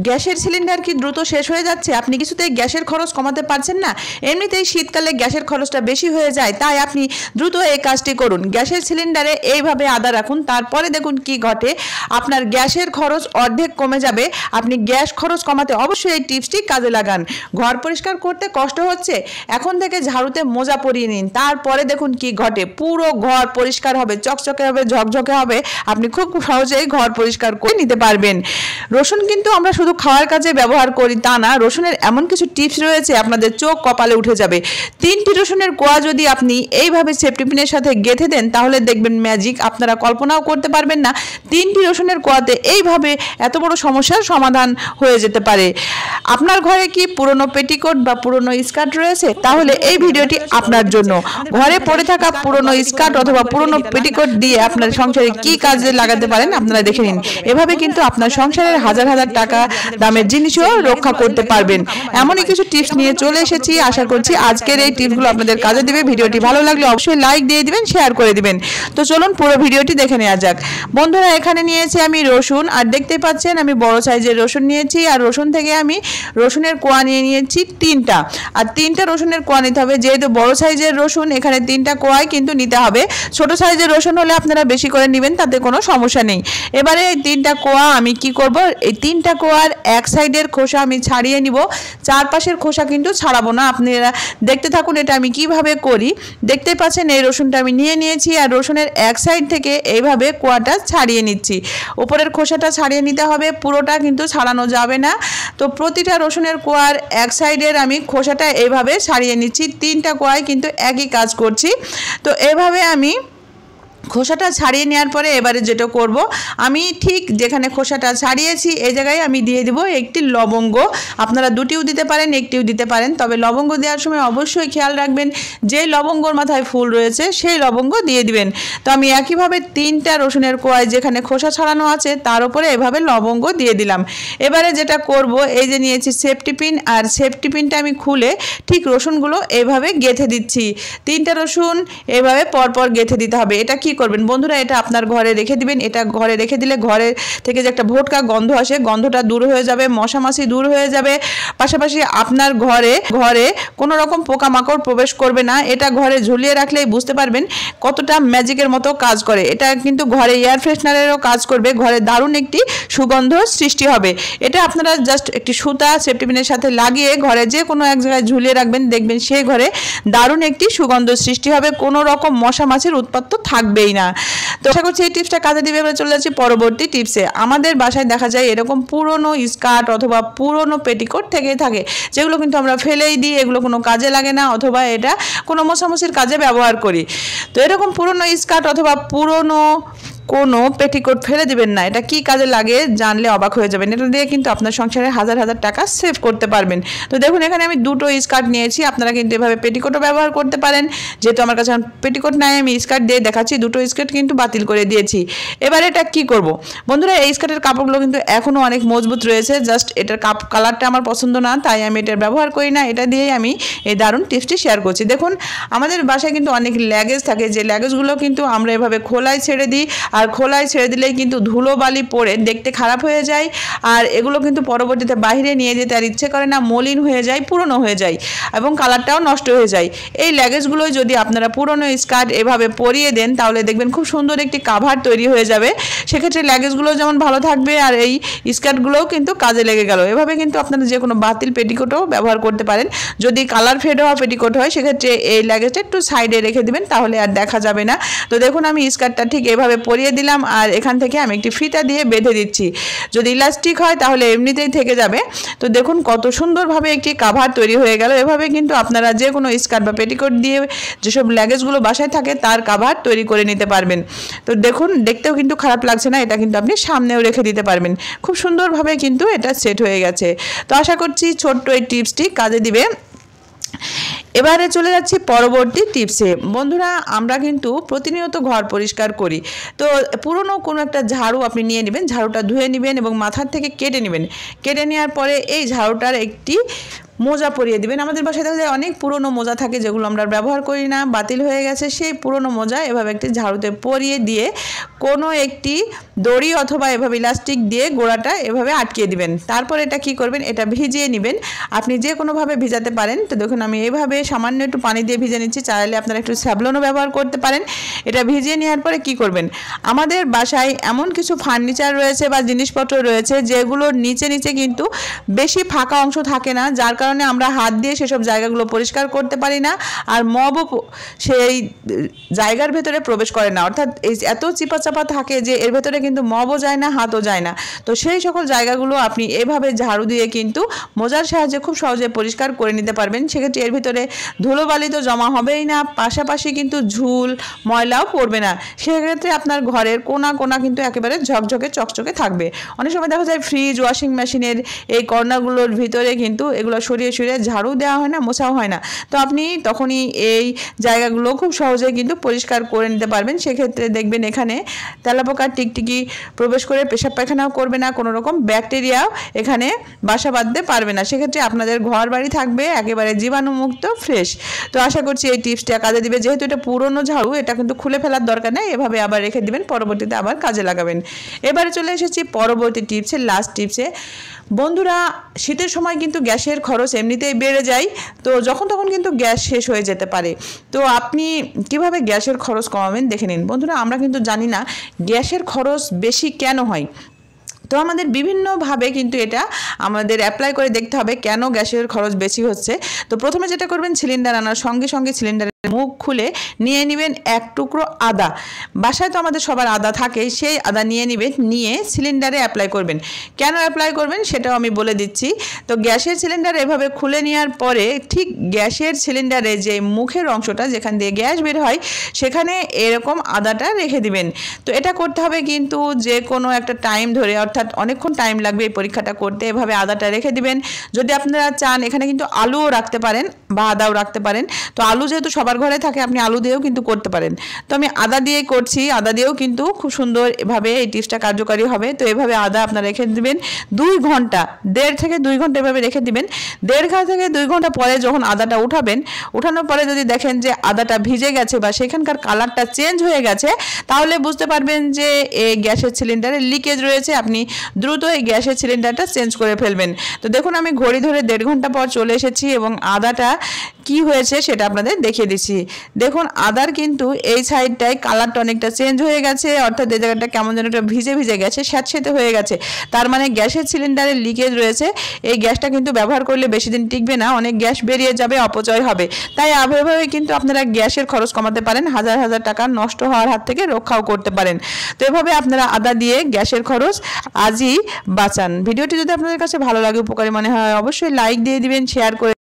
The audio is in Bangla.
গ্যাসের সিলিন্ডার কি দ্রুত শেষ হয়ে যাচ্ছে? আপনি কিছুতেই গ্যাসের খরচ কমাতে পারছেন না? এমনিতেই শীতকালে গ্যাসের খরচটা বেশি হয়ে যায়, তাই আপনি দ্রুত এই কাজটি করুন। গ্যাসের সিলিন্ডারে এইভাবে আদা রাখুন, তারপরে দেখুন কি ঘটে। আপনার গ্যাসের খরচ অর্ধেক কমে যাবে। আপনি গ্যাস খরচ কমাতে অবশ্যই এই টিপসটি কাজে লাগান। ঘর পরিষ্কার করতে কষ্ট হচ্ছে, এখন থেকে ঝাড়ুতে মোজা পরিয়ে নিন, তারপরে দেখুন কি ঘটে। পুরো ঘর পরিষ্কার হবে, চকচকে হবে, ঝকঝকে হবে। আপনি খুব সহজেই ঘর পরিষ্কার করে নিতে পারবেন। রসুন কিন্তু আমরা শুধু খাওয়ার কাজে ব্যবহার করি তা না, রসুনের এমন কিছু টিপস রয়েছে আপনাদের চোখ কপালে উঠে যাবে। 3টি রসুনের কোয়া যদি আপনি এইভাবে সেফটি পিনের সাথে গেঁথে দেন তাহলে দেখবেন ম্যাজিক, আপনারা কল্পনাও করতে পারবেন না 3টি রসুনের কোয়াতে এইভাবে এত বড় সমস্যার সমাধান হয়ে যেতে পারে। আপনার ঘরে কি পুরনো পেটিকোট বা পুরনো স্কার্ট রয়েছে? তাহলে এই ভিডিওটি আপনার জন্য। ঘরে পড়ে থাকা পুরনো স্কার্ট অথবা পুরনো পেটিকোট দিয়ে আপনার সংসারে কি কাজে লাগাতে পারেন আপনারা দেখে নিন। এভাবে কিন্তু আপনার সংসারের হাজার হাজার টাকা দামের জিনিসও রক্ষা করতে পারবেন। এমনই কিছু টিপস নিয়ে চলে এসেছি। আশা করছি আজকের এই টিপসগুলো আপনাদের কাজে দিবে। ভিডিওটি ভালো লাগলে অবশ্যই লাইক দিয়ে দিবেন, শেয়ার করে দিবেন। তো চলুন পুরো ভিডিওটি দেখে নেওয়া যাক। বন্ধুরা, এখানে নিয়েছি আমি রসুন, আর দেখতে পাচ্ছেন আমি বড় সাইজের রসুন নিয়েছি। আর রসুন থেকে আমি রসুনের কোয়া নিয়ে নিয়েছি 3টা, আর 3টা রসুনের কোয়া নিতে হবে। যেহেতু বড় সাইজের রসুন, এখানে 3টা কোয়াই কিন্তু নিতে হবে। ছোট সাইজের রসুন হলে আপনারা বেশি করে নেবেন, তাতে কোনো সমস্যা নেই। এবারে এই 3টা কোয়া আমি কি করব, এই 3টা কোয়ার এক সাইডের খোসা আমি ছাড়িয়ে নিব, চারপাশের খোসা কিন্তু ছাড়াবো না। আপনারা দেখতে থাকুন এটা আমি কিভাবে করি। দেখতে পাচ্ছেন এই রসুনটা আমি নিয়ে নিয়েছি, আর রসুনের এক সাইড থেকে এইভাবে কোয়াটা ছাড়িয়ে নিচ্ছি। উপরের খোসাটা ছাড়িয়ে নিতে হবে, পুরোটা কিন্তু ছাড়ানো যাবে না। তো প্রতিটা রসুনের কোয়ার এক সাইডের আমি খোসাটা এইভাবে ছাড়িয়ে নিচ্ছি। 3টা কোয়ায় কিন্তু একই কাজ করছি। তো এইভাবে আমি খোসাটা ছাড়িয়ে নেওয়ার পরে এবারে যেটা করব, আমি ঠিক যেখানে খোসাটা ছাড়িয়েছি এই জায়গায় আমি দিয়ে দিব একটি লবঙ্গ। আপনারা 2টিও দিতে পারেন, একটিও দিতে পারেন, তবে লবঙ্গ দেওয়ার সময় অবশ্যই খেয়াল রাখবেন যে লবঙ্গর মাথায় ফুল রয়েছে সেই লবঙ্গ দিয়ে দিবেন। তো আমি একইভাবে 3টা রসুনের কোয়ায় যেখানে খোসা ছাড়ানো আছে তার উপরে এভাবে লবঙ্গ দিয়ে দিলাম। এবারে যেটা করব, এই যে নিয়েছি সেফটি পিন, আর সেফটি পিনটা আমি খুলে ঠিক রসুনগুলো এইভাবে গেঁথে দিচ্ছি। 3টা রসুন এভাবে পরপর গেঁথে দিতে হবে। এটা কি করবেন বন্ধুরা, এটা আপনার ঘরে রেখে দিবেন। এটা ঘরে রেখে দিলে ঘরে থেকে যে একটা ভোটকা গন্ধ আসে, গন্ধটা দূর হয়ে যাবে, মশামাছি দূর হয়ে যাবে। পাশাপাশি আপনার ঘরে কোনো রকম পোকামাকড় প্রবেশ করবে না। এটা ঘরে ঝুলিয়ে রাখলেই বুঝতে পারবেন কতটা ম্যাজিকের মতো কাজ করে। এটা কিন্তু ঘরে এয়ার ফ্রেশনারেরও কাজ করবে, ঘরে দারুণ একটি সুগন্ধ সৃষ্টি হবে। এটা আপনারা জাস্ট একটি সুতা সেফটি পিনের সাথে লাগিয়ে ঘরে যে কোনো এক জায়গায় ঝুলিয়ে রাখবেন, দেখবেন সেই ঘরে দারুণ একটি সুগন্ধ সৃষ্টি হবে, কোনো রকম মশামাছির উৎপাত থাকবেই না। তো আশা করছি এই টিপসটা কাজে দিবে। এবার চলে যাচ্ছি পরবর্তী টিপসে। আমাদের বাসায় দেখা যায় এরকম পুরনো স্কার্ট অথবা পুরনো পেটিকোট থেকেই থাকে, যেগুলো কিন্তু আমরা ফেলেই দিই, এগুলো কোনো কাজে লাগে না, অথবা এটা কোনো মশামশির কাজে ব্যবহার করি। তো এরকম পুরনো স্কার্ট অথবা পুরনো কোনো পেটিকোট ফেলে দিবেন না। এটা কি কাজে লাগে জানলে অবাক হয়ে যাবেন। এটা দিয়ে কিন্তু আপনার সংসারে হাজার হাজার টাকা সেভ করতে পারবেন। তো দেখুন এখানে আমি 2টো স্কার্ট নিয়েছি, আপনারা কিন্তু এভাবে পেটিকোটও ব্যবহার করতে পারেন। যেহেতু আমার কাছে পেটিকোট নাই, আমি স্কার্ট দিয়ে দেখাচ্ছি। 2টো স্কার্ট কিন্তু বাতিল করে দিয়েছি। এবার এটা কি করব বন্ধুরা, এই স্কার্টের কাপড়গুলো কিন্তু এখনও অনেক মজবুত রয়েছে, জাস্ট এটার কালারটা আমার পছন্দ না, তাই আমি এটার ব্যবহার করি না। এটা দিয়েই আমি এই দারুণ টিপসটি শেয়ার করছি। দেখুন আমাদের বাসায় কিন্তু অনেক ল্যাগেজ থাকে, যে ল্যাগেজগুলো কিন্তু আমরা এভাবে খোলায় ছেড়ে দিই, আর খোলায় ছেড়ে দিলেই কিন্তু ধুলো বালি পড়ে দেখতে খারাপ হয়ে যায়, আর এগুলো কিন্তু পরবর্তীতে বাইরে নিয়ে যেতে আর ইচ্ছে করে না, মলিন হয়ে যায়, পুরনো হয়ে যায় এবং কালারটাও নষ্ট হয়ে যায়। এই ল্যাগেজগুলো যদি আপনারা পুরনো স্কার্ট এভাবে পরিয়ে দেন তাহলে দেখবেন খুব সুন্দর একটি কাভার তৈরি হয়ে যাবে। সেক্ষেত্রে ল্যাগেজগুলো যেমন ভালো থাকবে আর এই স্কার্টগুলোও কিন্তু কাজে লেগে গেল। এভাবে কিন্তু আপনারা যে কোনো বাতিল পেটিকোটও ব্যবহার করতে পারেন। যদি কালার ফেড হওয়া পেটিকোট হয় সেক্ষেত্রে এই ল্যাগেজটা একটু সাইডে রেখে দিবেন, তাহলে আর দেখা যাবে না। তো দেখুন আমি স্কার্টটা ঠিক এভাবে পরিয়ে দিলাম, আর এখান থেকে আমি একটি ফিতা দিয়ে বেঁধে দিচ্ছি। যদি ইলাস্টিক হয় তাহলে এমনিতেই থেকে যাবে। তো দেখুন কত সুন্দরভাবে একটি কাভার তৈরি হয়ে গেল। এভাবে কিন্তু আপনারা যে কোনো স্কার্ট বা পেটিকোট দিয়ে যেসব ল্যাগেজগুলো বাসায় থাকে তার কাভার তৈরি করে নিতে পারবেন। তো দেখুন দেখতেও কিন্তু খারাপ লাগছে না, এটা কিন্তু আপনি সামনেও রেখে দিতে পারবেন। খুব সুন্দরভাবে কিন্তু এটা সেট হয়ে গেছে। তো আশা করছি ছোট্ট এই টিপসটি কাজে দিবে। এবারে চলে যাচ্ছি পরবর্তী টিপসে। বন্ধুরা আমরা কিন্তু প্রতিনিয়ত ঘর পরিষ্কার করি। তো পুরনো কোনো একটা ঝাড়ু আপনি নিয়ে নেবেন, ঝাড়ুটা ধুয়ে নেবেন এবং মাথার থেকে কেটে নেবেন। কেটে নেওয়ার পরে এই ঝাড়ুটার একটি মোজা পরিয়ে দিবেন। আমাদের বাসায় দেখা যায় অনেক পুরনো মোজা থাকে যেগুলো আমরা ব্যবহার করি না, বাতিল হয়ে গেছে, সেই পুরনো মোজা এভাবে একটি ঝাড়ুতে পরিয়ে দিয়ে কোনো একটি দড়ি অথবা এভাবে ইলাস্টিক দিয়ে গোড়াটা এভাবে আটকিয়ে দিবেন। তারপর এটা কি করবেন, এটা ভিজিয়ে নেবেন। আপনি যে কোনোভাবে ভিজাতে পারেন। তো দেখুন আমি এইভাবে সামান্য একটু পানি দিয়ে ভিজে নিচ্ছি, চাইলে আপনারা একটু স্যাভলনও ব্যবহার করতে পারেন। এটা ভিজিয়ে নেওয়ার পরে কি করবেন, আমাদের বাসায় এমন কিছু ফার্নিচার রয়েছে বা জিনিসপত্র রয়েছে যেগুলোর নিচে নিচে কিন্তু বেশি ফাঁকা অংশ থাকে না, যার কারণে আমরা হাত দিয়ে সেসব জায়গাগুলো পরিষ্কার করতে পারি না, আর মবও সেই জায়গার ভেতরে প্রবেশ করে না। অর্থাৎ এই এত চিপাচাপা থাকে যে এর ভেতরে কিন্তু মবও যায় না, হাতও যায় না। তো সেই সকল জায়গাগুলো আপনি এভাবে ঝাড়ু দিয়ে কিন্তু মোজার সাহায্যে খুব সহজে পরিষ্কার করে নিতে পারবেন। সেক্ষেত্রে এর ভিতরে ধুলোবালি তো জমা হবেই না, পাশাপাশি কিন্তু ঝুল ময়লাও পড়বে না। সেক্ষেত্রে আপনার ঘরের কোনা কোনা কিন্তু একেবারে ঝকঝকে চকচকে থাকবে। অনেক সময় দেখা যায় ফ্রিজ, ওয়াশিং মেশিনের এই কর্নারগুলোর ভিতরে কিন্তু এগুলো সরিয়ে সরিয়ে ঝাড়ু দেওয়া হয় না, মোছাও হয় না। তো আপনি তখনই এই জায়গাগুলো খুব সহজে কিন্তু পরিষ্কার করে নিতে পারবেন। সেক্ষেত্রে দেখবেন এখানে তেলাপোকা, টিকটিকি প্রবেশ করে পেশাব পায়খানাও করবে না, কোনো রকম ব্যাকটেরিয়াও এখানে বাসা বাঁধতে পারবে না। সেক্ষেত্রে আপনাদের ঘর বাড়ি থাকবে একেবারে জীবাণুমুক্ত, ফ্রেশ। তো আশা করছি এই টিপসটা কাজে দিবে। যেহেতু এটা পুরনো ঝাড়ু, এটা কিন্তু খুলে ফেলার দরকার নেই, এভাবে আবার রেখে দিবেন, পরবর্তীতে আবার কাজে লাগাবেন। এবারে চলে এসেছি পরবর্তী টিপসে, লাস্ট টিপসে। বন্ধুরা, শীতের সময় কিন্তু গ্যাসের খরচ এমনিতেই বেড়ে যায়, তো যখন তখন কিন্তু গ্যাস শেষ হয়ে যেতে পারে। তো আপনি কিভাবে গ্যাসের খরচ কমাবেন দেখে নিন। বন্ধুরা, আমরা কিন্তু জানি না গ্যাসের খরচ বেশি কেন হয়। তো আমাদের বিভিন্নভাবে কিন্তু এটা আমাদের অ্যাপ্লাই করে দেখতে হবে কেন গ্যাসের খরচ বেশি হচ্ছে। তো প্রথমে যেটা করবেন, সিলিন্ডার আনার সঙ্গে সঙ্গে সিলিন্ডারের মুখ খুলে নিয়ে নেবেন এক টুকরো আদা। বাসায় তো আমাদের সবার আদা থাকে, সেই আদা নিয়ে নেবেন, নিয়ে সিলিন্ডারে অ্যাপ্লাই করবেন। কেন অ্যাপ্লাই করবেন সেটাও আমি বলে দিচ্ছি। তো গ্যাসের সিলিন্ডার এভাবে খুলে নেওয়ার পরে ঠিক গ্যাসের সিলিন্ডারে যে মুখের অংশটা যেখান দিয়ে গ্যাস বের হয় সেখানে এরকম আদাটা রেখে দিবেন। তো এটা করতে হবে কিন্তু যে কোনো একটা টাইম ধরে, অর্থাৎ অনেকক্ষণ টাইম লাগবে এই পরীক্ষাটা করতে। এভাবে আদাটা রেখে দিবেন। যদি আপনারা চান এখানে কিন্তু আলুও রাখতে পারেন বা আদাও রাখতে পারেন। তো আলু যেহেতু সবার ঘরে থাকে, আপনি আলু দিয়েও কিন্তু করতে পারেন। তো আমি আদা দিয়েই করছি, আদা দিয়েও কিন্তু খুব সুন্দর এভাবে এই টিপসটা কার্যকারী হবে। তো এভাবে আদা আপনারা রেখে দিবেন 2 ঘন্টা, 1.5 থেকে 2 ঘন্টা এভাবে রেখে দিবেন। 1.5 থেকে 2 ঘন্টা পরে যখন আদাটা উঠাবেন, উঠানোর পরে যদি দেখেন যে আদাটা ভিজে গেছে বা সেখানকার কালারটা চেঞ্জ হয়ে গেছে, তাহলে বুঝতে পারবেন যে এই গ্যাসের সিলিন্ডারে লিকেজ রয়েছে। আপনি দ্রুত এই গ্যাসের সিলিন্ডারটা চেঞ্জ করে ফেলবেন। তো দেখুন আমি ঘড়ি ধরে 1.5 ঘন্টা পর চলে এসেছি এবং আদাটা কি হয়েছে সেটা আপনাদের দেখিয়ে দিচ্ছি। দেখুন আদার কিন্তু এই সাইডটায় কালারটা অনেকটা চেঞ্জ হয়ে গেছে, অর্থাৎ এই জায়গাটা কেমন যেন একটা ভিজে ভিজে গেছে, স্যাঁতসেঁতে হয়ে গেছে। তার মানে গ্যাসের সিলিন্ডারে লিকেজ রয়েছে। এই গ্যাসটা কিন্তু ব্যবহার করলে বেশি দিন টিকবে না, অনেক গ্যাস বেরিয়ে যাবে, অপচয় হবে। তাই এভাবে কিন্তু আপনারা গ্যাসের খরচ কমাতে পারেন, হাজার হাজার টাকা নষ্ট হওয়ার হাত থেকে রক্ষাও করতে পারেন। তো এভাবে আপনারা আদা দিয়ে গ্যাসের খরচ আজই বাঁচান। ভিডিওটি যদি আপনাদের কাছে ভালো লাগে, উপকারী মনে হয়, অবশ্যই লাইক দিয়ে দিবেন, শেয়ার করে